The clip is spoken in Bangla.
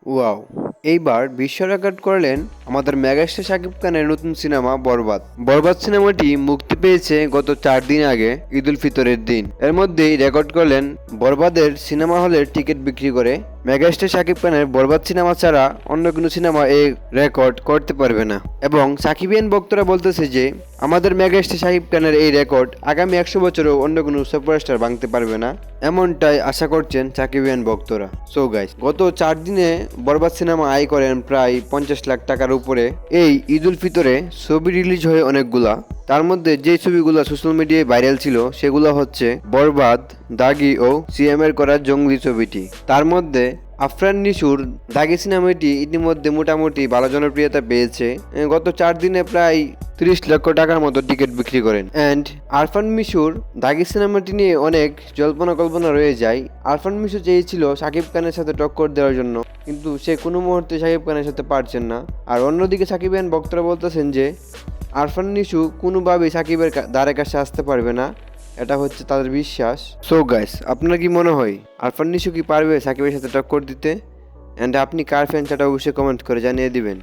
ওয়াও! এইবার বিশ্ব রেকর্ড করলেন আমাদের মেগাস্টার শাকিব খানের নতুন সিনেমা বরবাদ। বরবাদ সিনেমাটি মুক্তি পেয়েছে গত 4 দিন আগে ঈদ উল ফিতরের দিন। এর মধ্যেই রেকর্ড করলেন বরবাদের সিনেমা হলের টিকিট বিক্রি করে। মেগাস্টার শাকিব খানের বরবাদ সিনেমা ছাড়া অন্য কোনো সিনেমা এই রেকর্ড করতে পারবে না। এবং সাকিবিয়ান ভক্তরা বলতেছে যে আমাদের মেগাস্টার শাকিব খানের এই রেকর্ড আগামী 100 বছরেও অন্য কোনো সুপারস্টার ভাঙতে পারবে না, এমনটাই আশা করছেন সাকিবিয়ান ভক্তরা। সো গাইস, গত 4 দিনে বরবাদ সিনেমা আয় করেন প্রায় 50 লাখ টাকার উপরে। এই ঈদ উল ফিতরে ছবি রিলিজ হয়ে অনেকগুলা, তার মধ্যে যে ছবিগুলো সোশ্যাল মিডিয়ায় ভাইরাল ছিল সেগুলো হচ্ছে বরবাদ, দাগি ও সিএম এর করা জঙ্গলি ছবিটি। তার মধ্যে আফরান নিশোর দাগি সিনেমাটি ইতিমধ্যে মোটামুটি ভালো জনপ্রিয়তা পেয়েছে। গত 4 দিনে প্রায় 30 লক্ষ টাকার মতো টিকিট বিক্রি করেন। অ্যান্ড আরফান মিশুর দাগি সিনেমাটি নিয়ে অনেক জল্পনা কল্পনা রয়ে যায়। আরফান মিশু চেয়েছিল শাকিব খানের সাথে টক্কর দেওয়ার জন্য, কিন্তু সে কোনো মুহূর্তে শাকিব খানের সাথে পারছেন না। আর অন্যদিকে সাকিবিয়ান ভক্তরা বলতেছেন যে আরফান নিশু কোনোভাবেই সাকিবের দ্বারে কাছে আসতে পারবে না, এটা হচ্ছে তাদের বিশ্বাস। সো গাইস, আপনার কি মনে হয় আরফান নিশু কি পারবে সাকিবের সাথে টক্কর দিতে? অ্যান্ড আপনি কার ফ্যান সেটা অবশ্যই কমেন্ট করে জানিয়ে দিবেন।